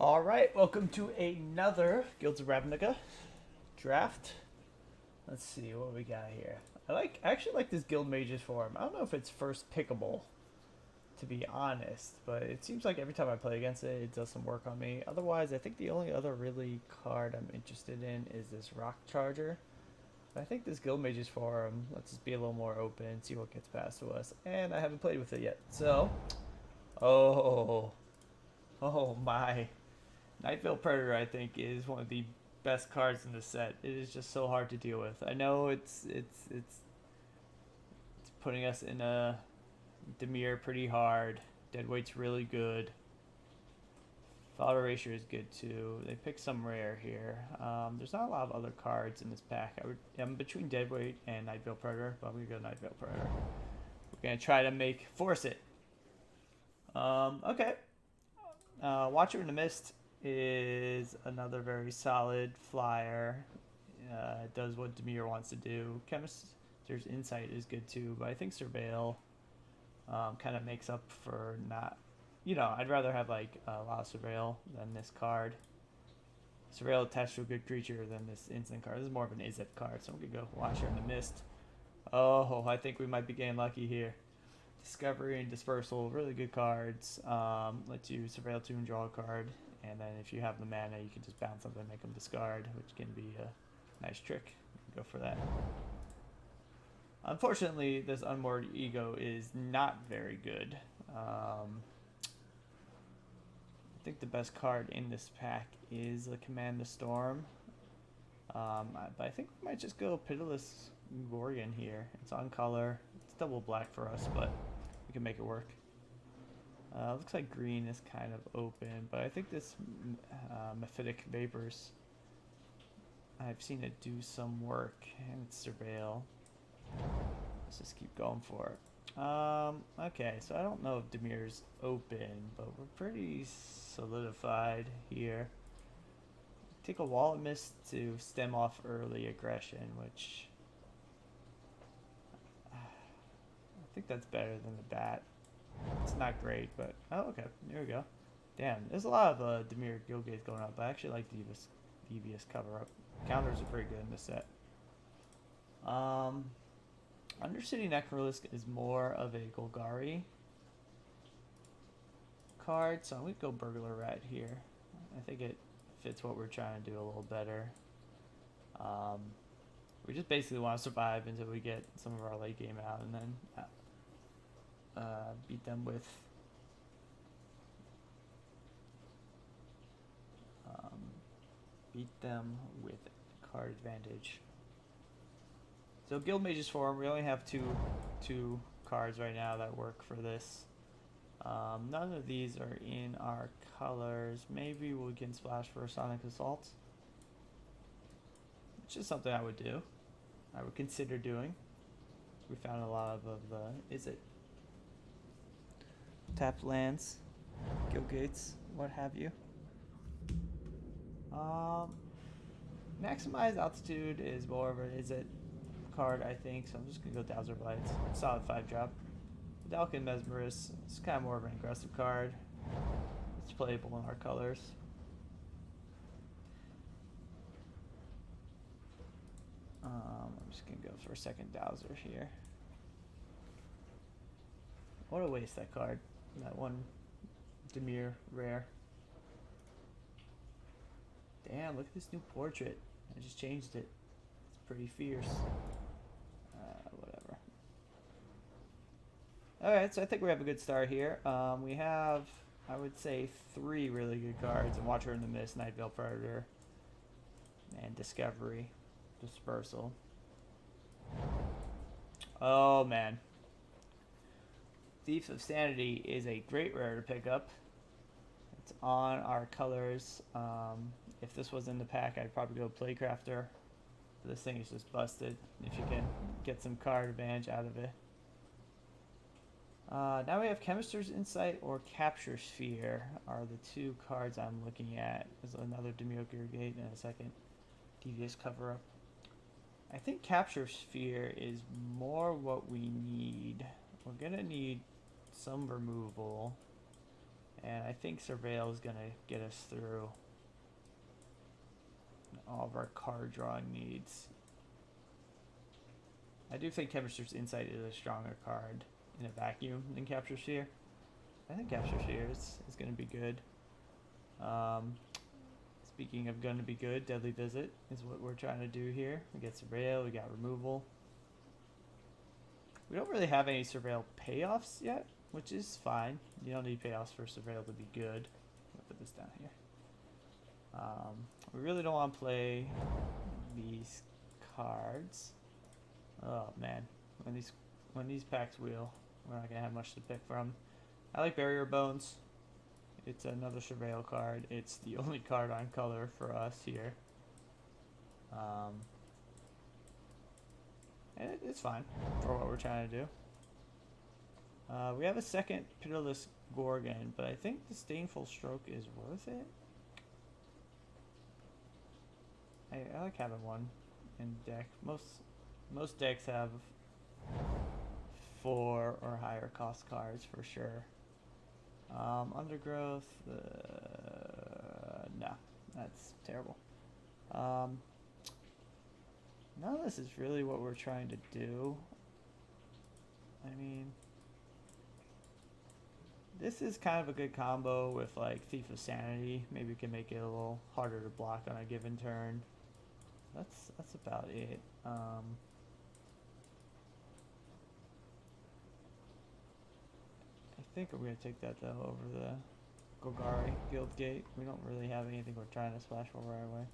All right, welcome to another Guilds of Ravnica draft. Let's see what we got here. I actually like this Guild Mages form. I don't know if it's first pickable, to be honest, but it seems like every time I play against it, it does some work on me. Otherwise, I think the only other really card I'm interested in is this Rock Charger. But I think this Guild Mages form lets us be a little more open, see what gets past to us, and I haven't played with it yet. So, oh, oh my. Nightvale Predator, I think, is one of the best cards in the set. It is just so hard to deal with. I know it's putting us in a Demir pretty hard. Deadweight's really good. Fall Erasure is good too. They picked some rare here. There's not a lot of other cards in this pack. I'm between Deadweight and Nightvale Predator, but I'm gonna go Nightvale Predator. We're gonna try to force it. Okay. Watcher in the Mist is another very solid flyer. Does what Demir wants to do. Chemist's Insight is good too, but I think Surveil kind of makes up for not. I'd rather have like a lot of Surveil than this card. Surveil attached to a good creature than this instant card. This is more of an Izzet card, so I'm gonna go Watcher in the Mist. Oh, I think we might be getting lucky here. Discovery and Dispersal, really good cards. Let you Surveil 2 and draw a card. And then if you have the mana, you can just bounce them and make them discard, which can be a nice trick. Go for that. Unfortunately, this Unmoored Ego is not very good. I think the best card in this pack is a Command the Storm. But I think we might just go Pitiless Gorgon here. It's on color. It's double black for us, but we can make it work. Looks like green is kind of open, but I think this Mephitic Vapors, I've seen it do some work, and it's Surveil. Let's just keep going for it. Okay, so I don't know if Demir's open, but we're pretty solidified here. Take a Wall of Mist to stem off early aggression, which I think that's better than the Bat. It's not great, but oh, okay, there we go. Damn, there's a lot of Demir Guildgates going up. I actually like Devious cover up. Counters are pretty good in this set. Undercity Necrolisk is more of a Golgari card, so I'm gonna go Burglar Rat here. I think it fits what we're trying to do a little better. We just basically want to survive until we get some of our late game out, and then beat them with card advantage. So Guild Mages form, we only have two cards right now that work for this. None of these are in our colors. Maybe we can splash for a Sonic Assault, which is something I would do. I would consider doing. We found a lot of the tapped lands, Guildgates, what have you. Maximize Altitude is more of an Izzet card, I think, so I'm just gonna go Dowser Blights. Solid 5-drop. Dalkin Mesmerist, it's kind of more of an aggressive card. It's playable in our colors. I'm just gonna go for a second Dowser here. What a waste, that card. That one Demir rare. Damn, look at this new portrait. I just changed it. It's pretty fierce. Whatever. Alright, so I think we have a good start here. We have, I would say, 3 really good cards. And Watcher in the Mist, Nightvale Predator, and Discovery. Dispersal. Oh, man. Thief of Sanity is a great rare to pick up. It's on our colors. If this was in the pack, I'd probably go Playcrafter. This thing is just busted. If you can get some card advantage out of it. Now we have Chemist's Insight or Capture Sphere are the 2 cards I'm looking at. There's another Demir Guildgate and a second Devious cover up. I think Capture Sphere is more what we need. We're gonna need some removal And I think Surveil is going to get us through all of our card drawing needs. I do think Chemist's Insight is a stronger card in a vacuum than Capture Sphere. I think Capture Sphere is going to be good. Speaking of going to be good, Deadly Visit is what we're trying to do here. We get Surveil, we got Removal. We don't really have any Surveil payoffs yet, which is fine. You don't need payoffs for Surveil to be good. I'll put this down here. We really don't want to play these cards. Oh man, when these packs wheel, we're not gonna have much to pick from. I like Barrier Bones. It's another Surveil card. It's the only card on color for us here. And it's fine for what we're trying to do. We have a second Pitiless Gorgon, but I think the Disdainful Stroke is worth it. I like having one in deck. Most decks have 4 or higher cost cards for sure. Undergrowth, no, that's terrible. None of this is really what we're trying to do. I mean, this is kind of a good combo with like Thief of Sanity. Maybe we can make it a little harder to block on a given turn. That's about it. I think I'm gonna take that though over the Golgari Guildgate. We don't really have anything we're trying to splash for right away.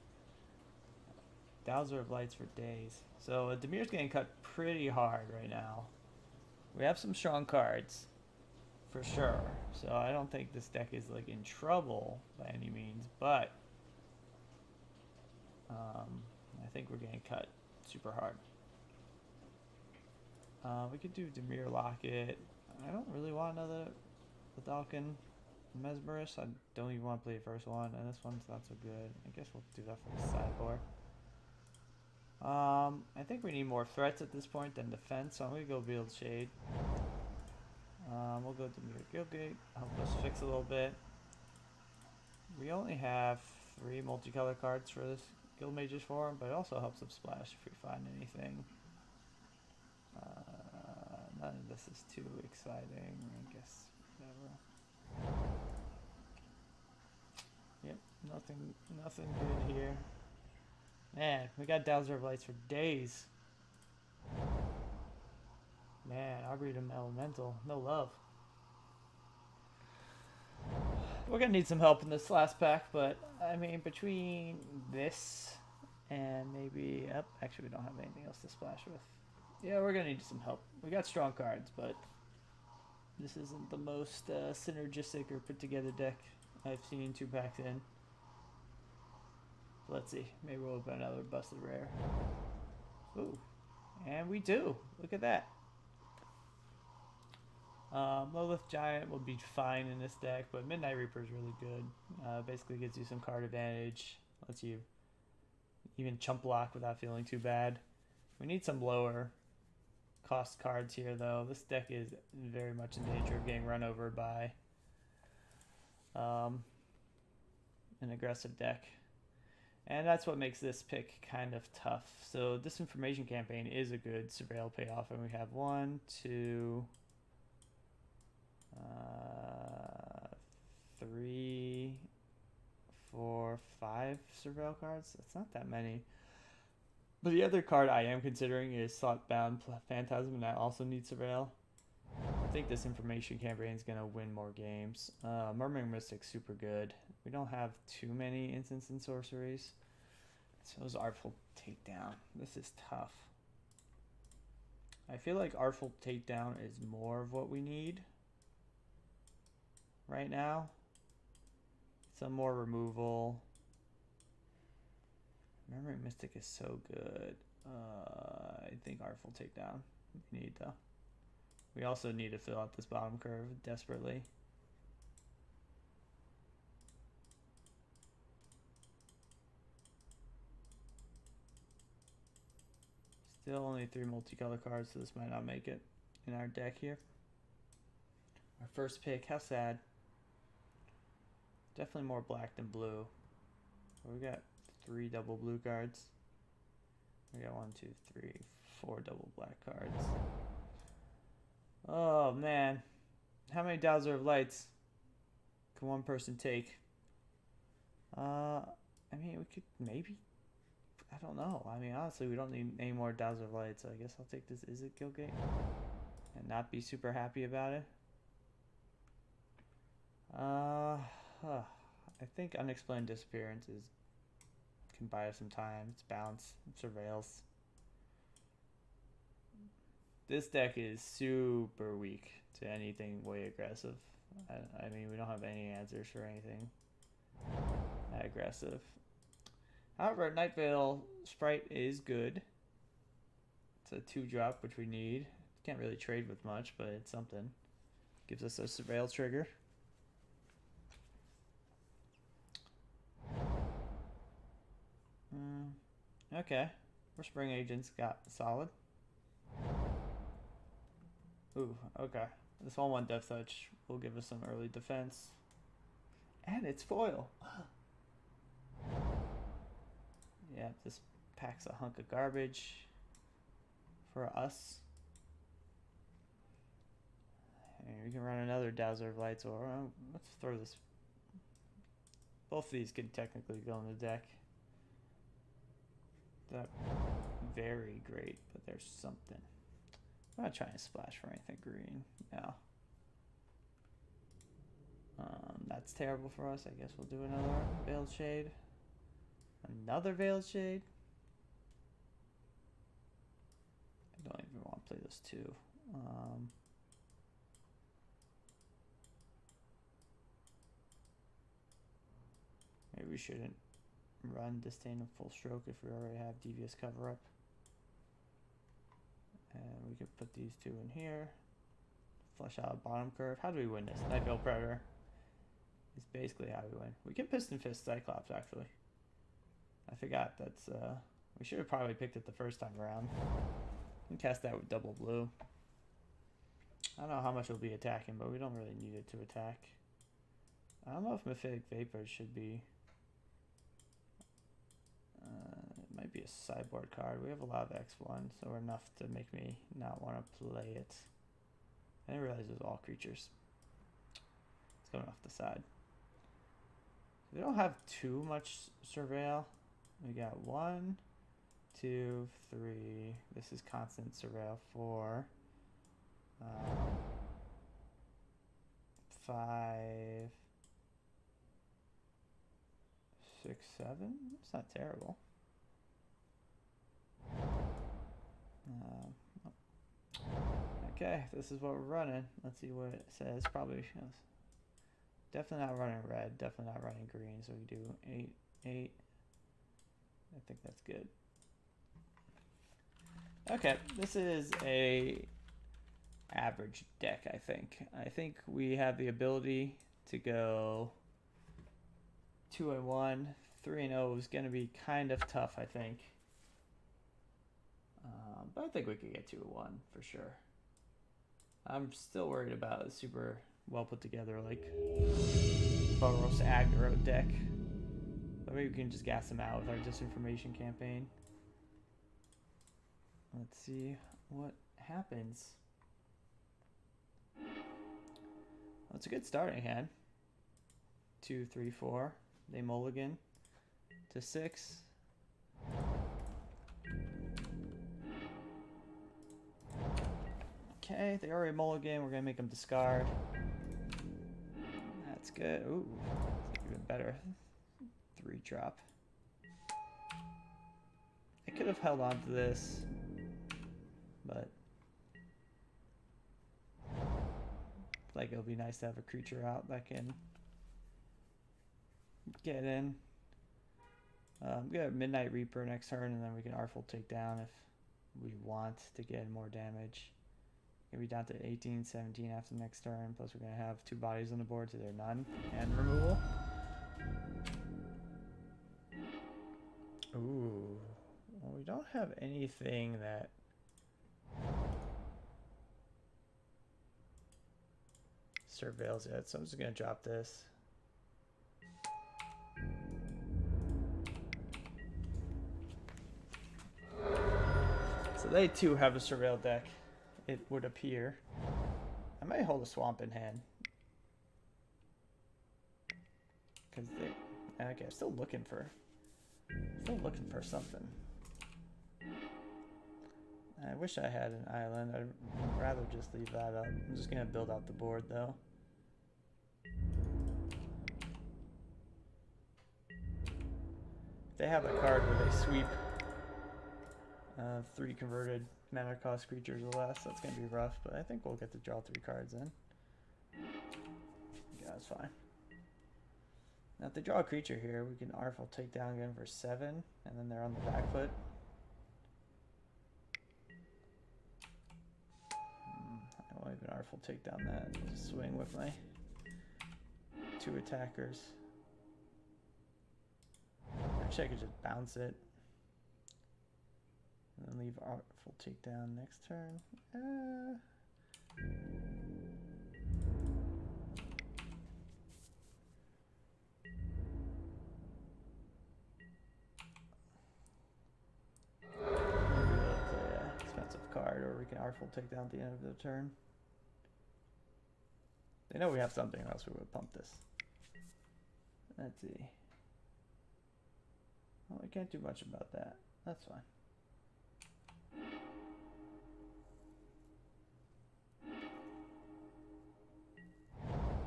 Dowser of Lights for days. So Demir's getting cut pretty hard right now. We have some strong cards, for sure. So I don't think this deck is like in trouble by any means, but I think we're getting cut super hard. We could do Dimir Locket. I don't really want another Vidalcan Mesmerist. I don't even want to play the first one, and this one's not so good. I guess we'll do that for the sideboard. I think we need more threats at this point than defense, so I'm going to go Veiled Shade. We'll go Dimir Guildgate, help us fix a little bit. We only have 3 multicolor cards for this Guild Mage's form, but it also helps us splash if we find anything. None of this is too exciting, I guess. Whatever. Yep, nothing good here. Man, we got Dowser of Lights for days. Man, Arboretum Elemental, no love. We're gonna need some help in this last pack, but I mean, between this and maybe actually we don't have anything else to splash with. Yeah, we're gonna need some help. We got strong cards, but this isn't the most synergistic or put together deck I've seen 2 packs in. Let's see. Maybe we'll open another busted rare. Ooh, and we do. Look at that. Lilith Giant will be fine in this deck, but Midnight Reaper is really good. Basically gives you some card advantage. Lets you even chump block without feeling too bad. We need some lower cost cards here, though. This deck is very much in danger of getting run over by an aggressive deck. And that's what makes this pick kind of tough. So Disinformation Campaign is a good Surveil payoff, and we have 1, 2, 3, 4, 5 Surveil cards. That's not that many. But the other card I am considering is Slotbound Phantasm, and I also need Surveil. I think this Information Campaign is going to win more games. Murmuring Mystic's super good. We don't have too many instants and sorceries. So is Artful Takedown. This is tough. I feel like Artful Takedown is more of what we need right now. Some more removal. Murmuring Mystic is so good. I think Artful Takedown we need, though. We also need to fill out this bottom curve desperately. Still only 3 multicolor cards, so this might not make it in our deck here. Our first pick, how sad. Definitely more black than blue. We got 3 double blue cards. We got 1, 2, 3, 4 double black cards. Oh man. How many Dowser of Lights can one person take? I mean, we could maybe. I don't know. I mean, honestly, we don't need any more Dowser of Lights, so I guess I'll take this Is It Guildgate and not be super happy about it. I think Unexplained Disappearance can buy us some time. It's bounce, it surveils. This deck is super weak to anything way aggressive. I mean, we don't have any answers for anything that aggressive. However, Night Veil Sprite is good. It's a 2-drop, which we need. Can't really trade with much, but it's something. Gives us a surveil trigger. Okay. Whispering Agents got solid. Ooh, okay. This 1/1 Death Touch will give us some early defense. And it's foil. Yeah, this packs a hunk of garbage for us. I mean, we can run another Dowser of Lights, or let's throw this. Both of these could technically go in the deck. Not very great, but there's something. I'm not trying to splash for anything green. No. That's terrible for us. I guess we'll do another Veiled Shade. Another Veiled Shade. I don't even want to play those 2. Maybe we shouldn't run Disdain of Full Stroke if we already have Devious Cover Up. And we could put these 2 in here. Flush out a bottom curve. How do we win this? Night Veil Predator is basically how we win. We can Piston Fist Cyclops, actually. I forgot that's, we should have probably picked it the first time around. We can cast that with double blue. I don't know how much we'll be attacking, but we don't really need it to attack. I don't know if Mephitic Vapor should be... it might be a sideboard card. We have a lot of X1, so enough to make me not want to play it. I didn't realize it was all creatures. It's going off the side. We don't have too much Surveil. We got 1, 2, 3. This is constant Surveil. 4, 5, 6, 7. It's not terrible. Okay, this is what we're running. Let's see what it says. Probably definitely not running red. Definitely not running green. So we do 8, 8. I think that's good. Okay, this is a average deck, I think. I think we have the ability to go 2-1. 3-0 is going to be kind of tough, I think. But I think we could get 2-1 for sure. I'm still worried about a super well put together, like, Boros aggro deck. But maybe we can just gas them out with our disinformation campaign. Let's see what happens. Well, it's a good starting hand. 2, 3, 4. They mulligan to 6. Okay, they already mulligan. We're gonna make them discard. That's good. Ooh, that's even better. 3-drop. I could have held on to this, but like it'll be nice to have a creature out that can get in. I'm gonna Midnight Reaper next turn, and then we can Artful Takedown if we want to get more damage. Gonna be down to 18, 17 after the next turn. Plus we're gonna have 2 bodies on the board, so they're none and removal. Ooh, well, we don't have anything that surveils yet, so I'm just gonna drop this. So they too have a surveil deck, it would appear. I might hold a swamp in hand. Because they... Okay, still looking for something. I wish I had an island. I'd rather just leave that up. I'm just going to build out the board, though. They have a card where they sweep 3 converted mana cost creatures or less. That's going to be rough, but I think we'll get to draw 3 cards in. Yeah, that's fine. Now, if they draw a creature here, we can Artful Takedown again for 7, and then they're on the back foot. I won't even Artful Takedown that. I'll just swing with my 2 attackers. Actually, I could just bounce it. And then leave Artful Takedown next turn. Expensive card, or we can Artful Takedown at the end of the turn. They know we have something, or else we would pump this. Let's see. Well, we can't do much about that. That's fine.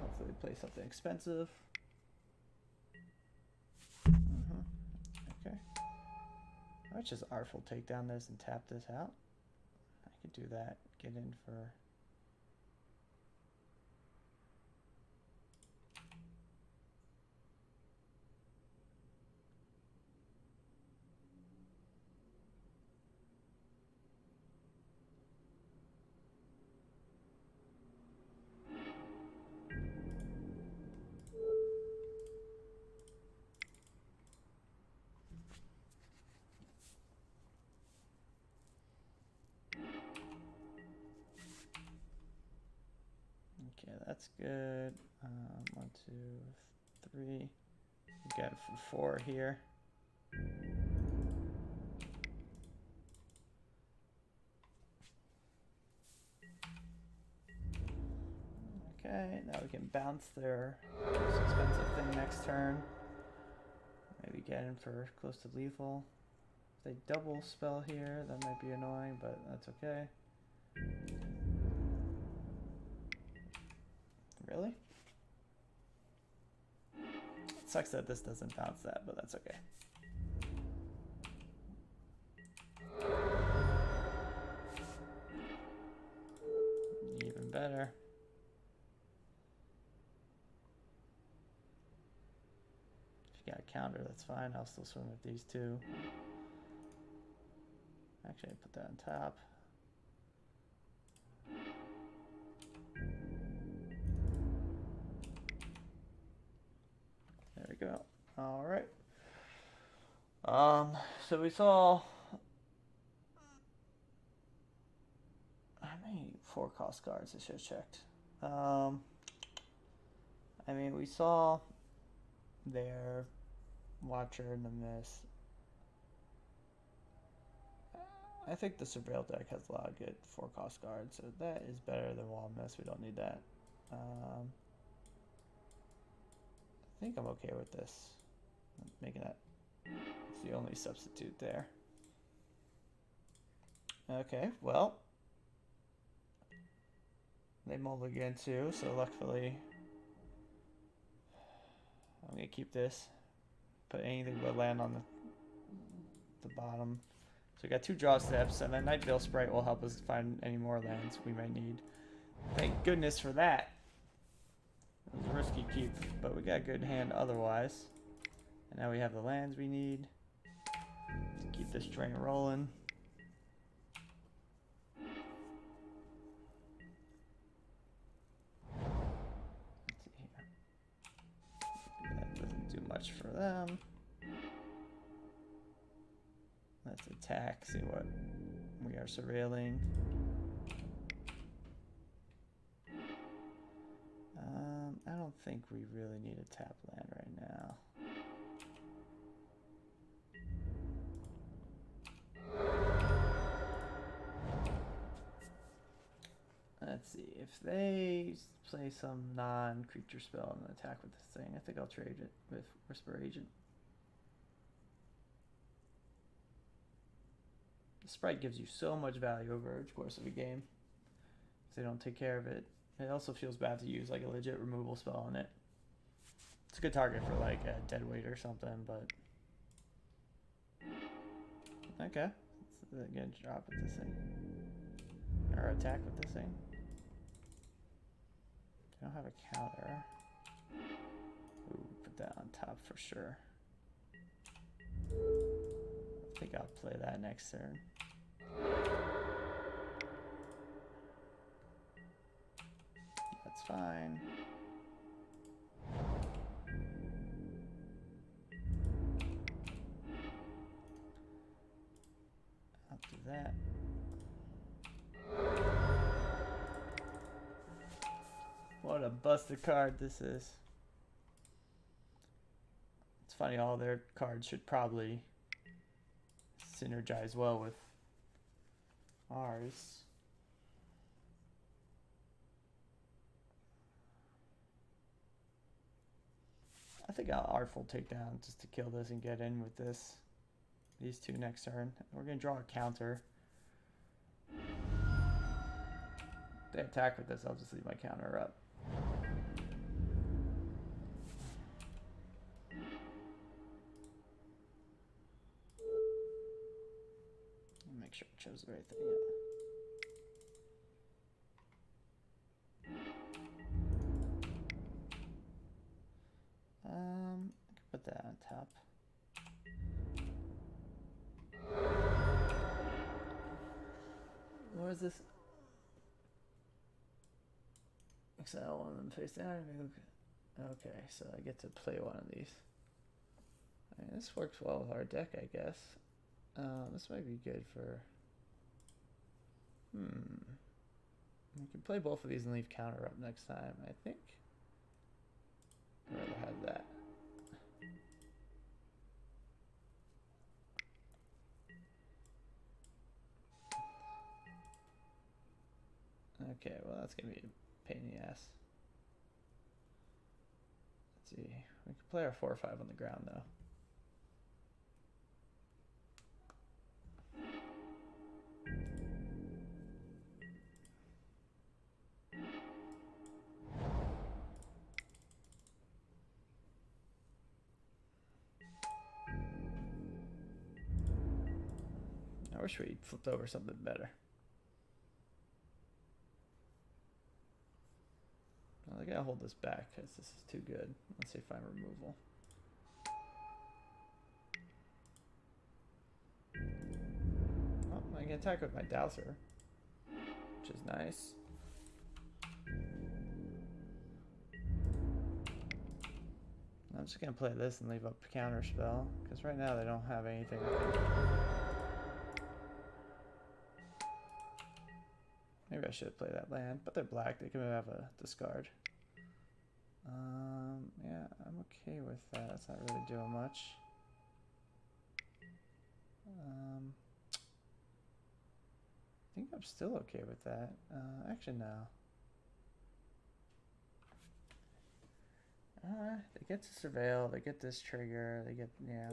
Hopefully we play something expensive. Okay. Let's just Artful Takedown this and tap this out. I could do that. Get in for... Okay, that's good. 1, 2, 3. We got 4 here. Okay, now we can bounce their most expensive thing next turn. Maybe get in for close to lethal. If they double spell here, that might be annoying, but that's okay. Really? It sucks that this doesn't bounce that, but that's okay. Even better. If you got a counter, that's fine. I'll still swim with these 2. Actually, I put that on top. There we go. All right. So we saw how many 4-cost cards? I should have checked. I mean, we saw their Watcher in the Mist. I think the Surveil deck has a lot of good 4-cost cards, so that is better than Wall Mist. We don't need that. I think I'm okay with this. Making that it's the only substitute there. Okay, well, they mulligan too, so luckily I'm gonna keep this. Put anything but land on the bottom. So we got 2 draw steps, and then Night Veil Sprite will help us find any more lands we might need. Thank goodness for that. It was a risky keep, but we got a good hand otherwise. And now we have the lands we need to keep this train rolling. Let's see here. That doesn't do much for them. Let's attack, see what we are surveilling. I don't think we really need a tap land right now. see, if they play some non-creature spell and attack with this thing, I think I'll trade it with Whisper Agent. The sprite gives you so much value over the course of a game. If they don't take care of it. It also feels bad to use like a legit removal spell on it. It's a good target for like a deadweight or something, but okay. Let's again drop with this thing. Or attack with this thing. I don't have a counter. Ooh, put that on top for sure. I think I'll play that next turn. That's fine. I'll do that. What a busted card this is. It's funny, all their cards should probably synergize well with ours. I think I'll Artful Takedown just to kill this and get in with this. These two next turn. We're going to draw a counter. If they attack with this, I'll just leave my counter up. Make sure I chose the right thing. I can put that on top. Where is this? Exile one of them face down. Okay, so I get to play one of these. I mean, this works well with our deck, I guess. This might be good for... We can play both of these and leave counter up next time, I think. I'd rather have that. Okay, well that's gonna be a pain in the ass. Let's see. We can play our 4 or 5 on the ground though. I wish we flipped over something better. I gotta hold this back because this is too good. Let's see if I'm removal. Oh, I can attack with my Dowser, which is nice. I'm just gonna play this and leave up counter spell because right now they don't have anything. Maybe I should play that land, but they're black. They can have a discard. Yeah, I'm okay with that. It's not really doing much. I think I'm still okay with that. Actually, no. They get to surveil. They get this trigger. They get, yeah.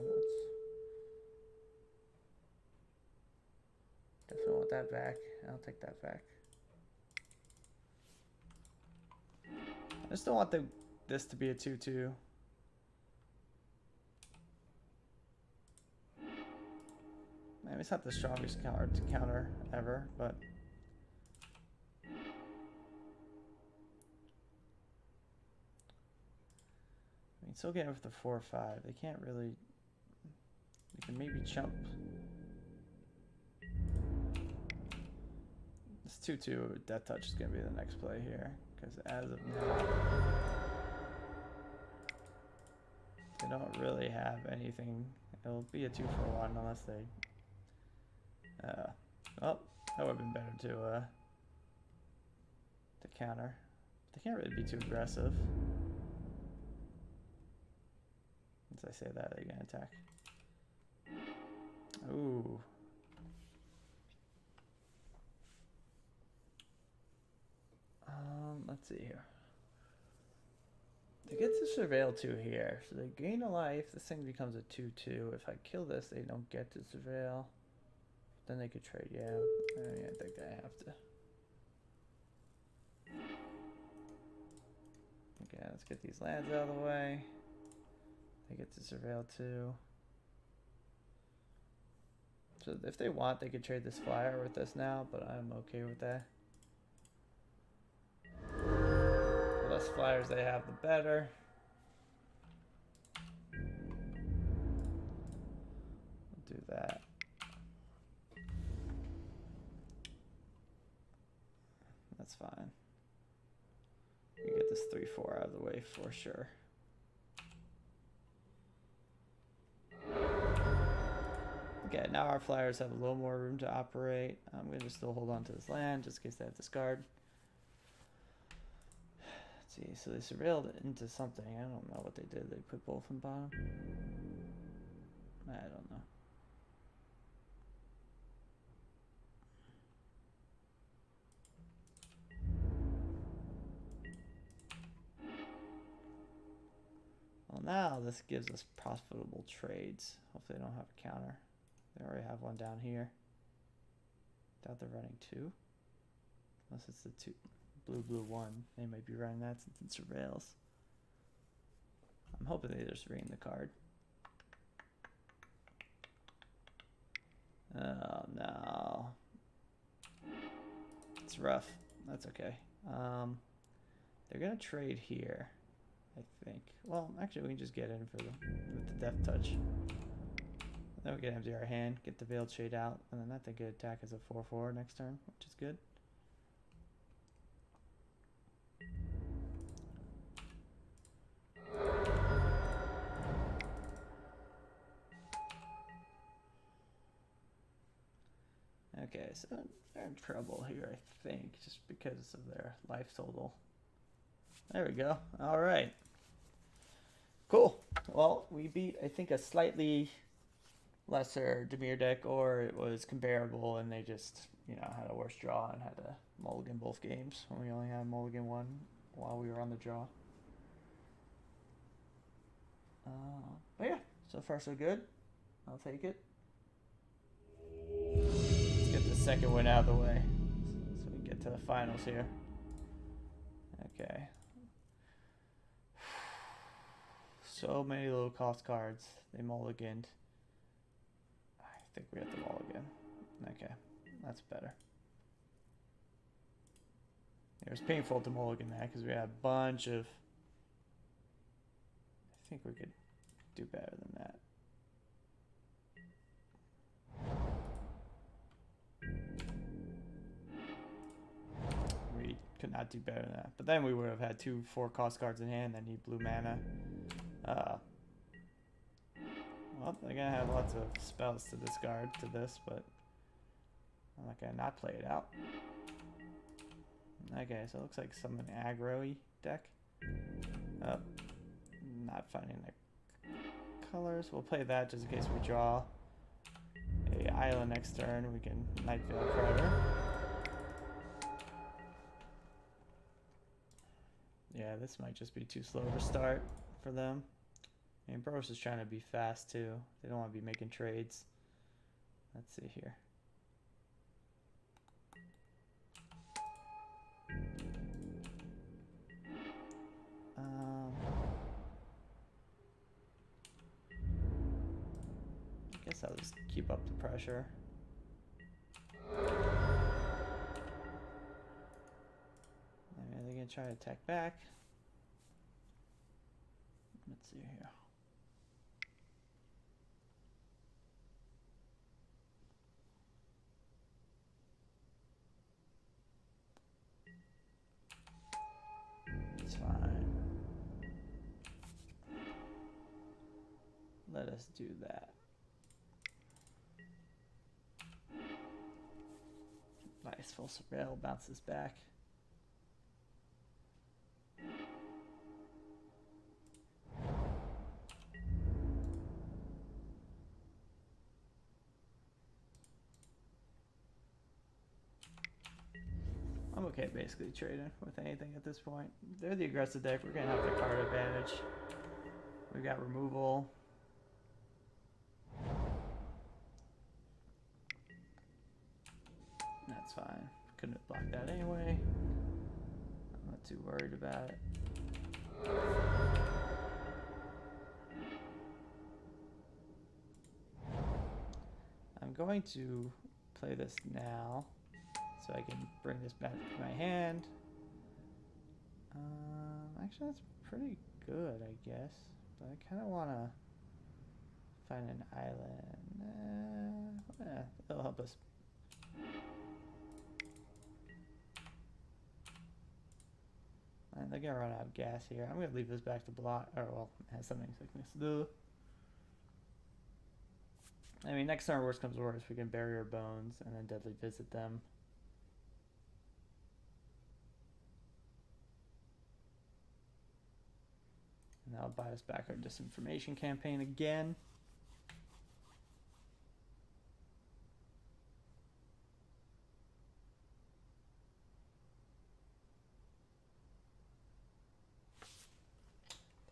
Definitely want that back. I'll take that back. I just don't want this to be a 2/2. Maybe it's not the strongest card to counter ever, but I mean, still getting with the 4 or 5. They can't really. They can maybe chump. This 2/2 Death Touch is going to be the next play here, because as of now, they don't really have anything. It'll be a 2-for-1 unless they. Well, that would have been better to counter. They can't really be too aggressive. Once I say that, they're gonna attack. Ooh. let's see here. They get to surveil 2 here, so they gain a life. This thing becomes a 2/2. If I kill this, they don't get to surveil. Then they could trade. Yeah, I think I have to. Okay, let's get these lands out of the way. They get to surveil 2. So if they want, they could trade this flyer with this now, but I'm okay with that. The less flyers they have, the better. We'll do that. That's fine. We get this 3/4 out of the way for sure. Okay, now our flyers have a little more room to operate. I'm going to still hold on to this land just in case they have discard. Let's see, so they surveilled it into something. I don't know what they did. They put both in bottom? I don't know. Well, now this gives us profitable trades. Hopefully they don't have a counter. They already have one down here. Doubt they're running 2. Unless it's the 2 blue 1. They might be running that since it surveils. I'm hoping they just ring the card. Oh no. It's rough. That's okay. They're gonna trade here, I think. Well, actually we can just get in for with the death touch. Then we can empty our hand, get the veiled shade out, and then I think it attack as a 4/4 next turn, which is good. Okay, so they're in trouble here, I think, just because of their life total. There we go. All right. Cool. Well, we beat, I think, a slightly lesser Dimir deck, or it was comparable, and they just, had a worse draw and had to mulligan both games when we only had mulligan 1 while we were on the draw. But yeah, so far so good. I'll take it. Let's get the second win out of the way so we get to the finals here. Okay. So many low cost cards. They mulliganed. I think we have to mulligan. Okay, that's better. It was painful to mulligan that because we had a bunch of... I think we could do better than that. We could not do better than that. But then we would have had 2 4-cost cards in hand that need blue mana. Well, they're going to have lots of spells to discard to this, but I'm not going to not play it out. Okay, so it looks like some aggro-y deck. Not finding the colors. We'll play that just in case we draw a island next turn. We can Nightveil Predator. Yeah, this might just be too slow to start for them. I mean, Bros is trying to be fast too. They don't want to be making trades. Let's see here. I guess I'll just keep up the pressure. Maybe they're gonna try to attack back. Let's see here. It's fine. Let us do that. Nice, full surveil, bounces back. I'm okay basically trading with anything at this point. They're the aggressive deck. We're gonna have the card advantage. We've got removal. That's fine. Couldn't have blocked that anyway. I'm not too worried about it. I'm going to play this now so I can bring this back to my hand. Actually, that's pretty good, I guess. But I kind of want to find an island. It'll help us. And they're gonna run out of gas here. I'm gonna leave this back to block, or well, it has something sickness. I mean, next turn, worst comes to worst, we can bury our bones and then deadly visit them. And that'll buy us back our disinformation campaign again.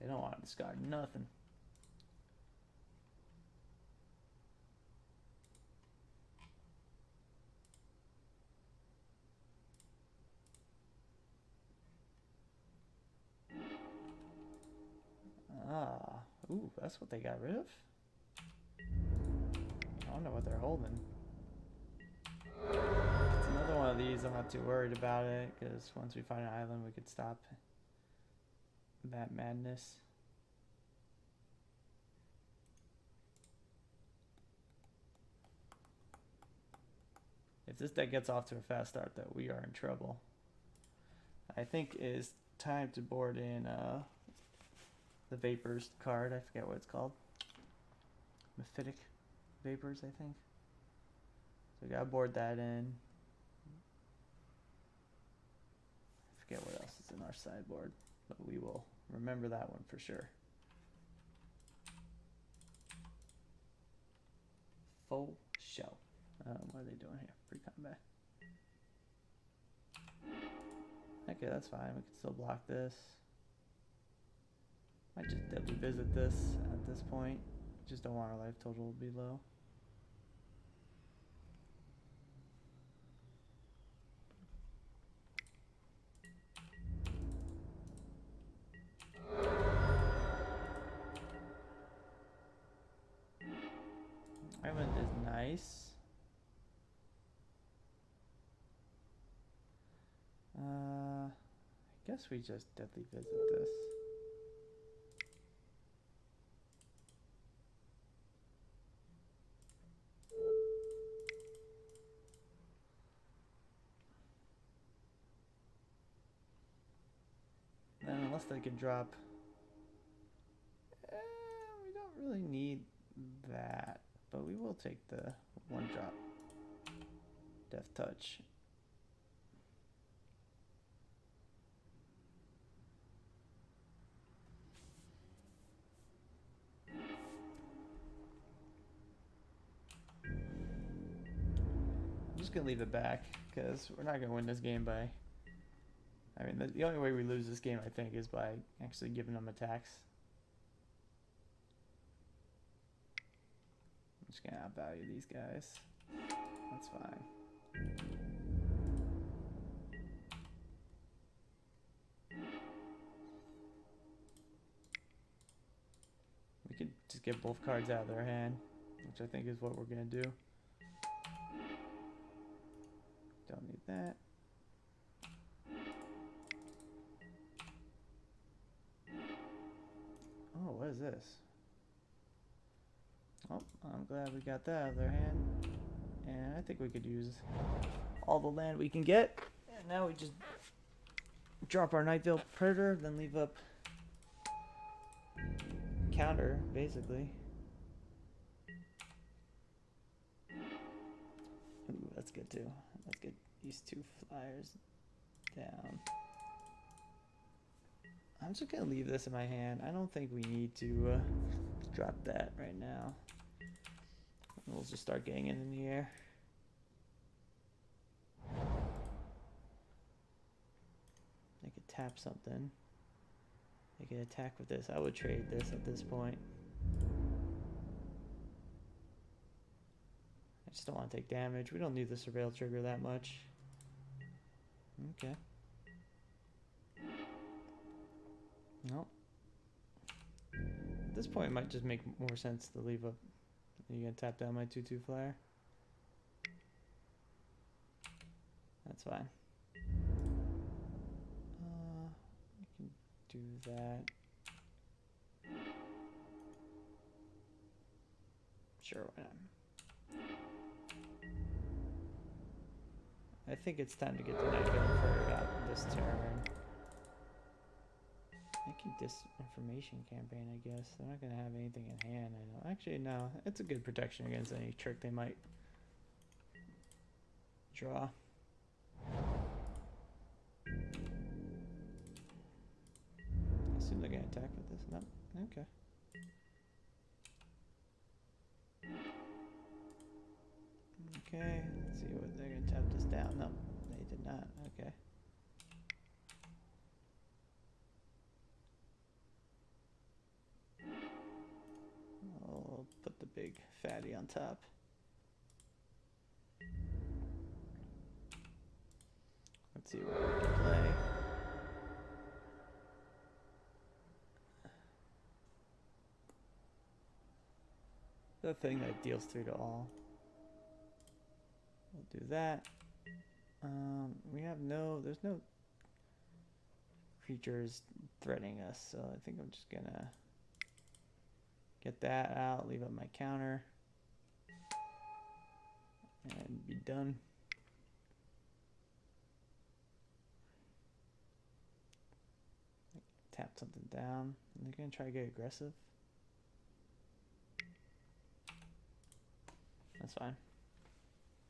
They don't want to discard nothing. Ooh, that's what they got rid of? I don't know what they're holding. It's another one of these, I'm not too worried about it, because once we find an island, we could stop that madness. If this deck gets off to a fast start, though, we are in trouble. I think it's time to board in the Vapors card. I forget what it's called. Mephitic Vapors, I think. So we gotta board that in. I forget what else is in our sideboard, but we will remember that one for sure. Full show. What are they doing here? Pre-combat. Okay, that's fine. We can still block this. Might just deadly visit this at this point. Just don't want our life total to be low. Island is nice. I guess we just deadly visit this. Then unless they can drop, we don't really need that, but we will take the one drop Death Touch. I'm just gonna leave it back because we're not gonna win this game by. I mean, the only way we lose this game, I think, is by actually giving them attacks. I'm just gonna outvalue these guys. That's fine. We could just get both cards out of their hand, which I think is what we're gonna do. Don't need that. Oh, what is this? Oh, I'm glad we got that out of their hand. And I think we could use all the land we can get. And now we just drop our Nightveil Predator, then leave up counter, basically. Ooh, that's good too. Let's get these two flyers down. I'm just gonna leave this in my hand. I don't think we need to drop that right now. We'll just start getting it in the air. tap something. They can attack with this. I would trade this at this point. I just don't want to take damage. We don't need the surveil trigger that much. Okay. Nope. At this point, it might just make more sense to leave a... You gonna tap down my 2/2 flyer? That's fine. You can do that. Sure, why not? I think it's time to get the Night Emperor out this turn. I can disinformation campaign, I guess. They're not gonna have anything in hand, I know. Actually, no. It's a good protection against any trick they might draw. I assume they're gonna attack with this. No. Okay. Okay, let's see what they're gonna tap this down. No, they did not. Okay. I'll put the big fatty on top. Let's see what we can play. The thing that deals 3 to all. We'll do that. We have there's no creatures threatening us, so I think I'm just gonna get that out, leave up my counter, and be done. Tap something down. They're gonna try to get aggressive. That's fine.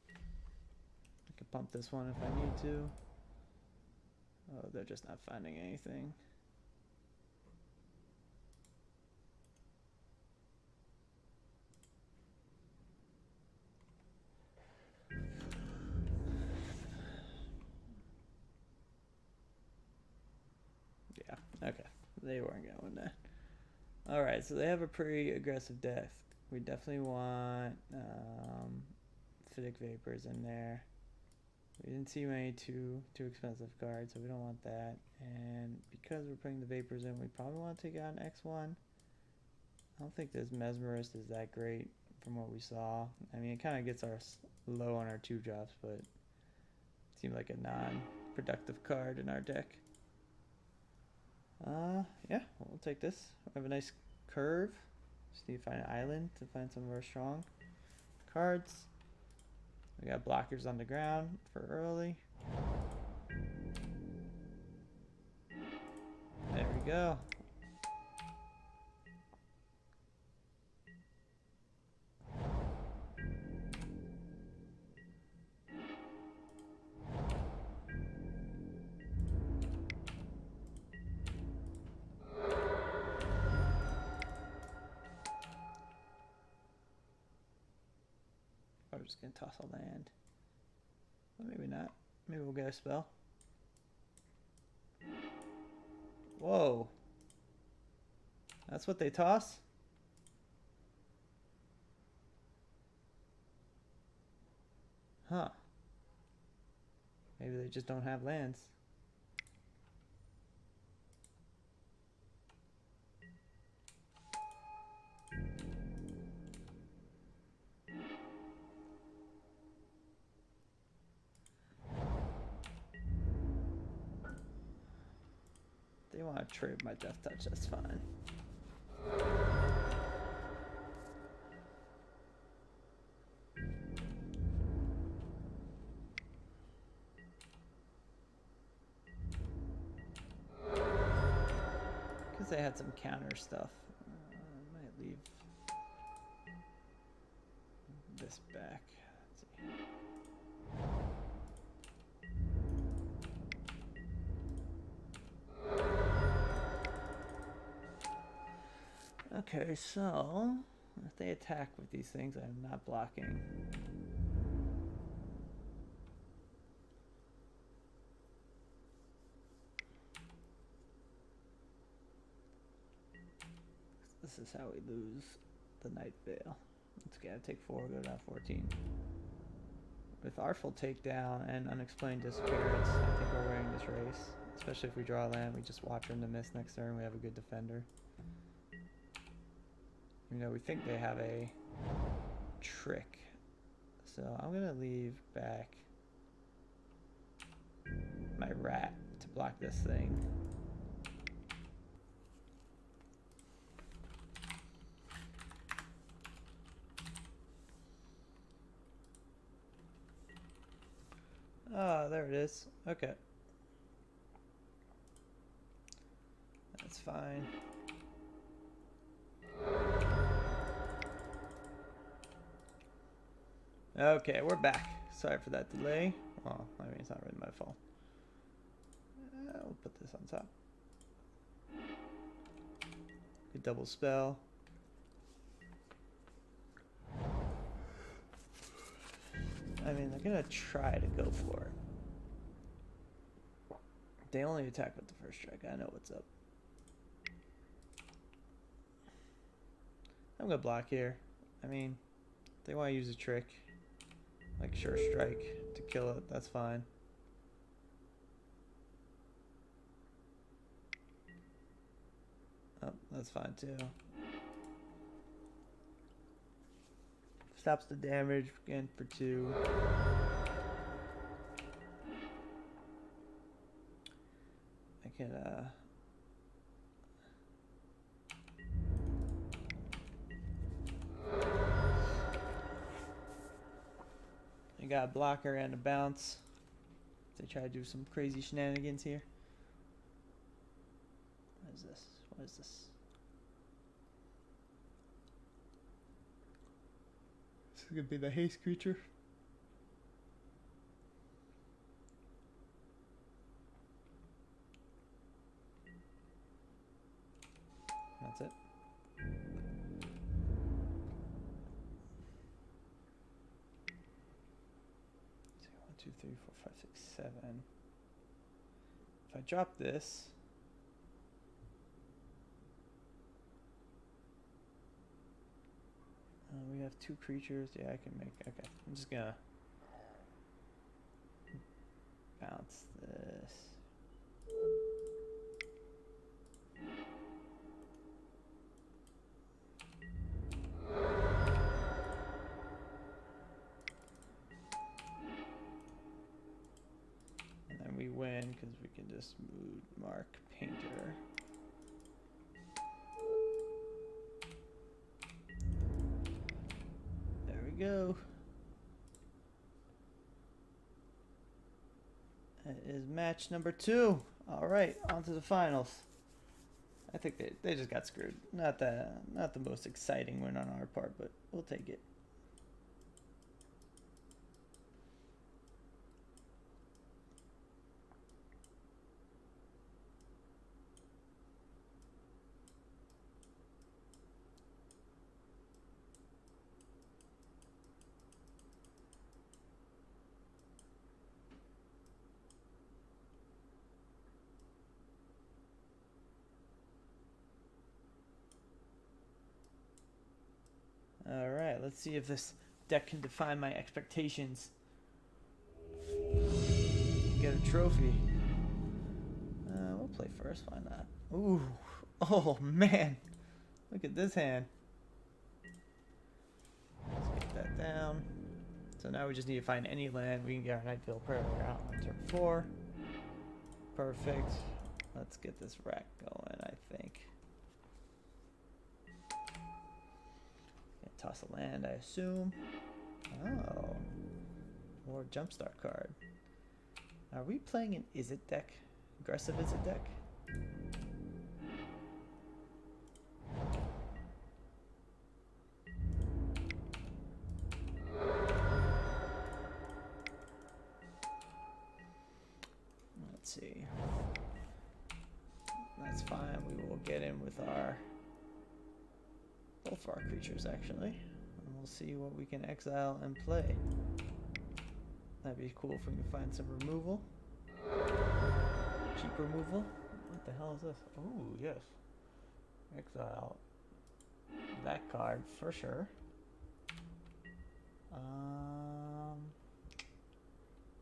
I can pump this one if I need to. Oh, they're just not finding anything. Yeah, okay. They weren't going to win that. Alright, so they have a pretty aggressive deck. We definitely want Acidic Vapors in there. We didn't see many too expensive cards, so we don't want that. And because we're putting the Vapors in, we probably want to take out an X1. I don't think this Mesmerist is that great from what we saw. I mean, it kind of gets us low on our 2-drops, but it seemed like a non-productive card in our deck. Yeah, we'll take this. We have a nice curve. Just need to find an island to find some of our strong cards. We got blockers on the ground for early. There we go. I'm just gonna toss a land. Well, maybe not. Maybe we'll get a spell. Whoa. That's what they toss? Huh. Maybe they just don't have lands. They want to trade my Death Touch, that's fine. Because they had some counter stuff. I might leave this back. Let's see. Okay, so if they attack with these things, I'm not blocking. this is how we lose the Night Veil. Let's get take 4, go down 14. With Artful Takedown and Unexplained Disappearance, I think we're winning this race. Especially if we draw a land, we just watch them to miss next turn. We have a good defender. Even though we think they have a trick. So I'm going to leave back my rat to block this thing. Oh, there it is. Okay. That's fine. Okay, we're back. Sorry for that delay. Well, I mean, it's not really my fault. We'll put this on top. Good double spell. I mean, they're gonna try to go for it. They only attack with the first strike. I know what's up. I'm gonna block here. I mean, if they want to use a trick, like Sure Strike to kill it, that's fine. Oh, that's fine too. Stops the damage again for 2. I can I got a blocker and a bounce. They try to do some crazy shenanigans here. What is this? What is this? This is gonna be the haste creature. That's it. 2, 3, 4, 5, 6, 7. If I drop this, we have 2 creatures. Yeah, I can make. Okay, I'm just gonna bounce this. And then we win because we can just move Mark Painter. There we go. That is match number 2. All right, on to the finals. I think they just got screwed. Not the most exciting win on our part, but we'll take it. All right, let's see if this deck can defy my expectations. Get a trophy. We'll play first, why not? Ooh, oh man, look at this hand. Let's get that down. So now we just need to find any land. We can get our Nightveil Prayer out on turn 4. Perfect. Let's get this rack going, I think. Toss a land, I assume. Oh. Or Jumpstart card. Are we playing an Is It deck? Aggressive Is It deck? Let's see. That's fine. We will get in with our both our creatures actually, and we'll see what we can exile and play. That'd be cool if we can find some removal. Cheap removal. What the hell is this? Oh yes. Exile. that card for sure.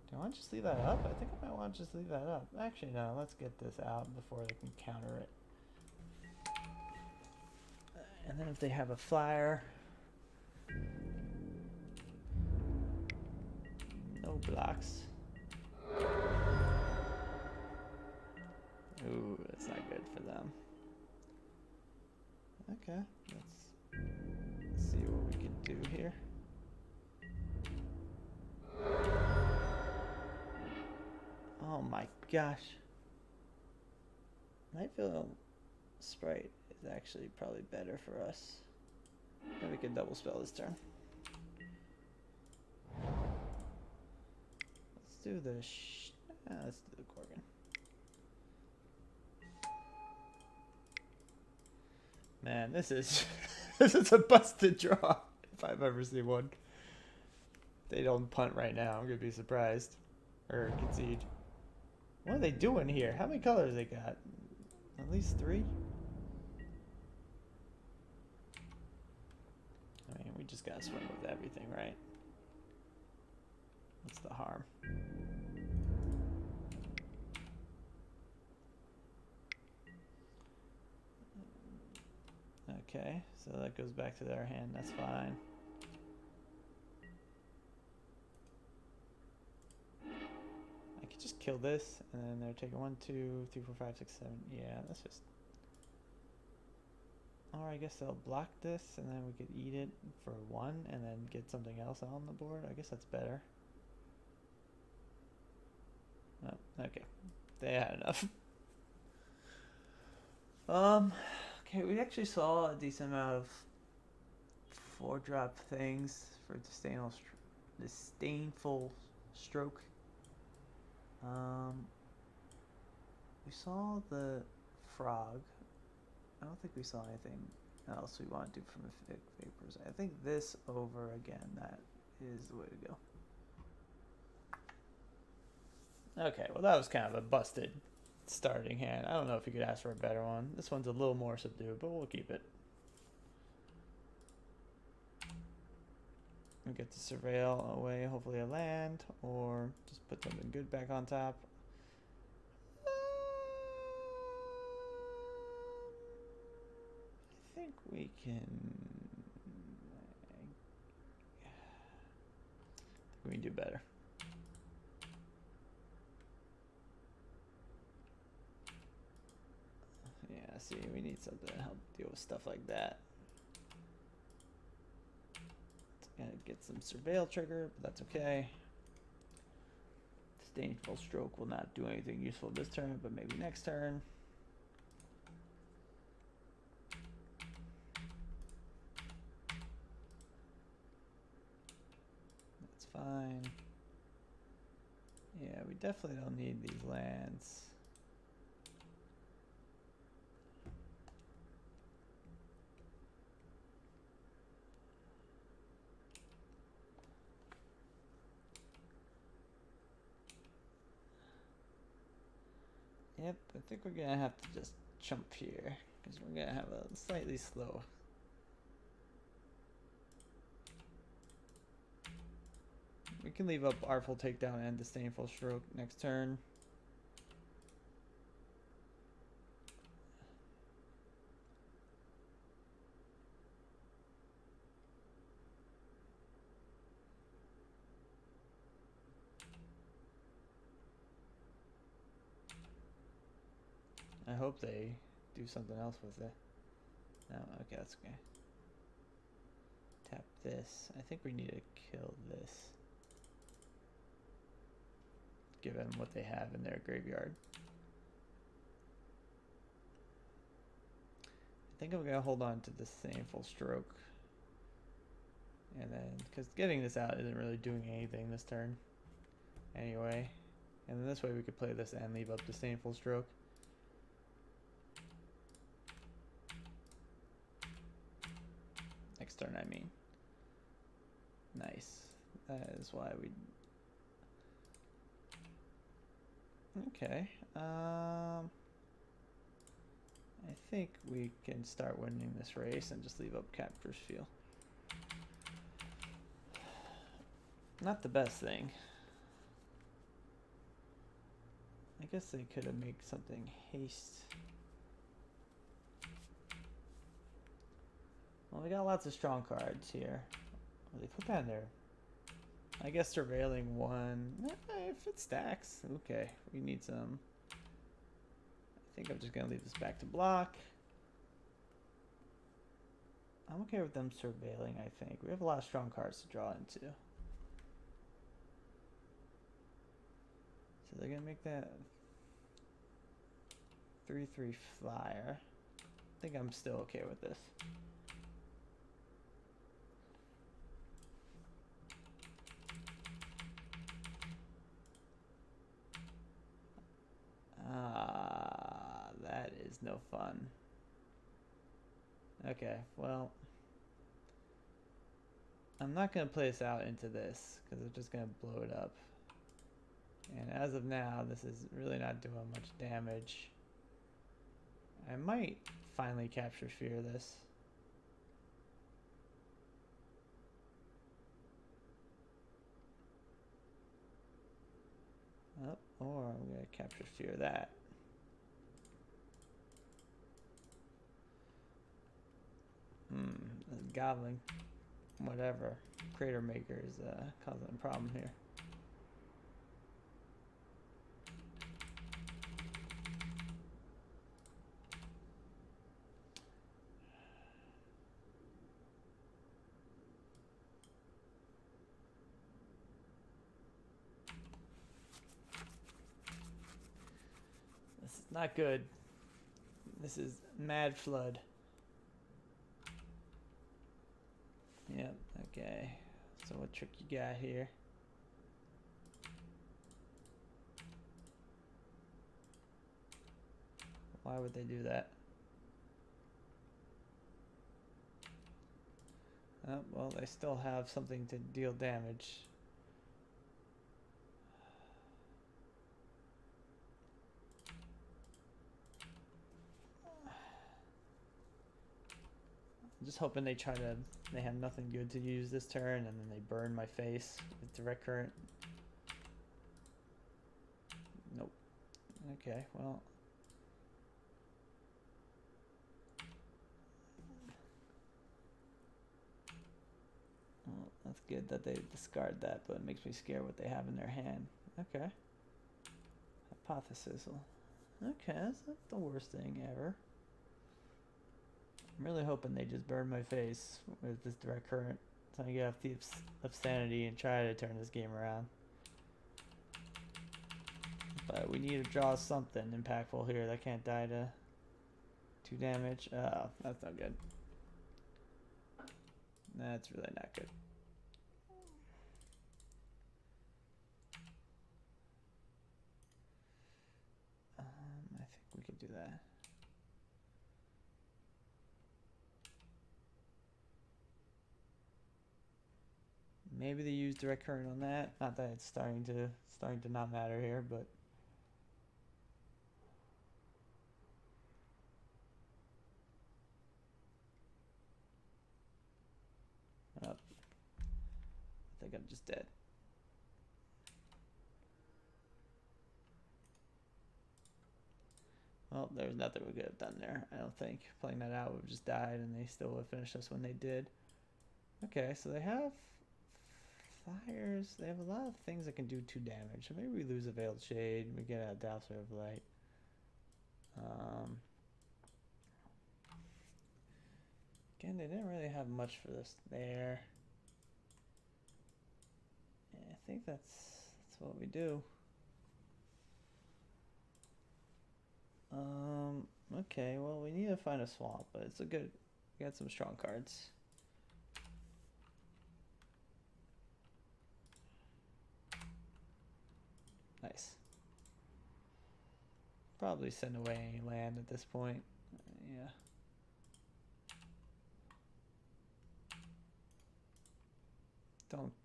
Do I want to just leave that up? I think I might want to just leave that up. Actually, no, let's get this out before they can counter it. And then if they have a flyer, no blocks. Ooh, that's not good for them. Okay, let's see what we can do here. Oh my gosh. Nightfield Sprite is actually probably better for us. Maybe we can double spell this turn. Let's do the let's do the Gorgon. Man, this is this is a busted draw if I've ever seen one. They don't punt right now. I'm gonna be surprised or concede. What are they doing here? How many colors they got? At least 3? I mean, we just gotta swing with everything, right? What's the harm? Okay, so that goes back to their hand. That's fine. I could just kill this, and then they're taking 1, 2, 3, 4, 5, 6, 7. Yeah, that's just. Or I guess they'll block this, and then we could eat it for 1, and then get something else on the board. I guess that's better. Oh, okay. They had enough. Okay, we actually saw a decent amount of 4-drop things for disdainful stroke. We saw the frog. I don't think we saw anything else we want to do from the vapors. I think this over again, that is the way to go. Okay, well that was kind of a busted starting hand. I don't know if you could ask for a better one. This one's a little more subdued, but we'll keep it. We'll get to surveil away, hopefully a land, or just put something good back on top. I think we can. We can do better. Yeah, see, we need something to help deal with stuff like that. It's gonna get some surveil trigger, but that's okay. Disdainful stroke will not do anything useful this turn, but maybe next turn. That's fine. Yeah, we definitely don't need these lands. Yep, I think we're gonna have to just jump here because we're gonna have a slightly slow. We can leave up Artful Takedown and Disdainful Stroke next turn. I hope they do something else with it. No, okay, that's okay. Tap this. I think we need to kill this. Give them what they have in their graveyard. I think I'm gonna hold on to the Disdainful Stroke. And then, because getting this out isn't really doing anything this turn. Anyway. And then this way we could play this and leave up Disdainful Stroke. Next turn, I mean. Nice. That is why we... Okay. I think we can start winning this race and just leave up Capture's Field. Not the best thing. I guess they could have made something haste. Well, we got lots of strong cards here. Well, they put that in there. I guess surveilling one. If it stacks, okay. We need some. I think I'm just gonna leave this back to block. I'm okay with them surveilling, I think. We have a lot of strong cards to draw into. So they're gonna make that 3/3 flyer. I think I'm still okay with this. That is no fun. Okay, well, I'm not going to play this out into this because it's just going to blow it up. And as of now, this is really not doing much damage. I might finally capture fear this. Oh, or I'm going to capture fear that. Goblin, whatever, Crater Maker is causing a problem here. This is not good. This is mad flood. Yep, okay. So what trick you got here? Why would they do that? Oh, well, they still have something to deal damage. I'm just hoping they have nothing good to use this turn and then they burn my face with direct current. Nope. Okay, well. Well, that's good that they discard that, but it makes me scared what they have in their hand. Okay. Hypothesis. Okay, that's not the worst thing ever. I'm really hoping they just burn my face with this direct current so I get off the sanity and try to turn this game around. But we need to draw something impactful here that can't die to 2 damage. Oh, that's not good. That's really not good. I think we could do that. Maybe they use direct current on that. Not that it's starting to not matter here, but oh, I think I'm just dead. Well, there's nothing we could have done there, I don't think. Playing that out would have just died and they still would have finished us when they did. Okay, so they have fires. They have a lot of things that can do 2 damage. So maybe we lose a Veiled Shade. We get a Dowser of Light. Again, they didn't really have much for this there. Yeah, I think that's what we do. Okay, well, we need to find a swamp, but it's a good, we got some strong cards. Nice. Probably send away any land at this point. Yeah.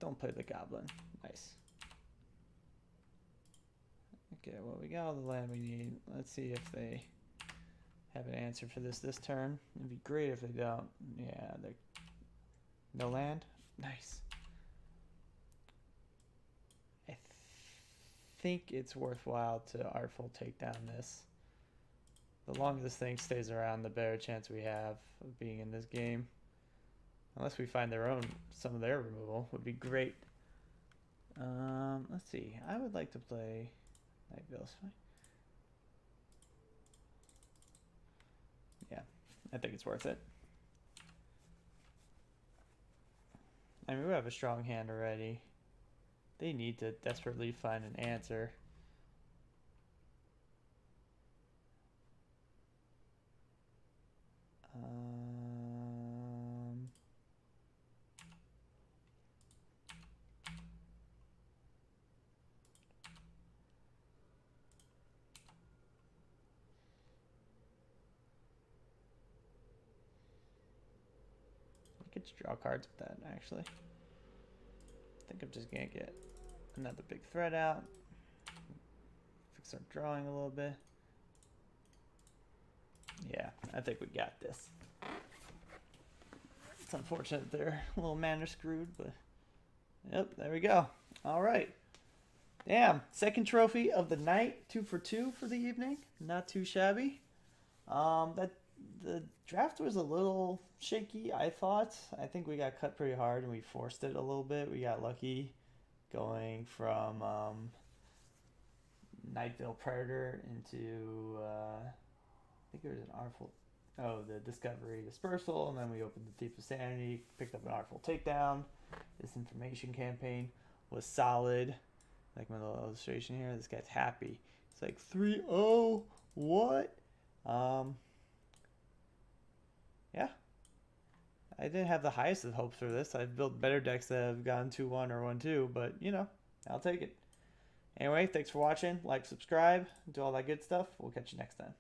Don't play the goblin. Nice. Okay, well, we got all the land we need. Let's see if they have an answer for this turn. It'd be great if they don't. Yeah, they're no land. Nice. I think it's worthwhile to Artful take down this. The longer this thing stays around, the better chance we have of being in this game. Unless we find some of their removal, would be great. Let's see. I would like to play Night Veil's fine. Yeah, I think it's worth it. I mean, we have a strong hand already. They need to desperately find an answer. I could draw cards with that, actually. I think I'm just gonna get another big threat out. Fix our drawing a little bit. Yeah, I think we got this. It's unfortunate they're a little mana screwed, but yep, there we go. All right. Damn, second trophy of the night, 2 for 2 for the evening. Not too shabby. The draft was a little shaky, I thought. I think we got cut pretty hard and we forced it a little bit. We got lucky going from Nightvale Predator into I think it was an Artful. Oh, the Discovery Dispersal, and then we opened the Thief of Sanity, picked up an Artful Takedown. This information campaign was solid. Like my little illustration here, this guy's happy. It's like 3-0. What? Yeah. I didn't have the highest of hopes for this. I've built better decks that have gone 2-1 or 1-2, but you know, I'll take it. Anyway, thanks for watching. Like, subscribe, do all that good stuff. We'll catch you next time.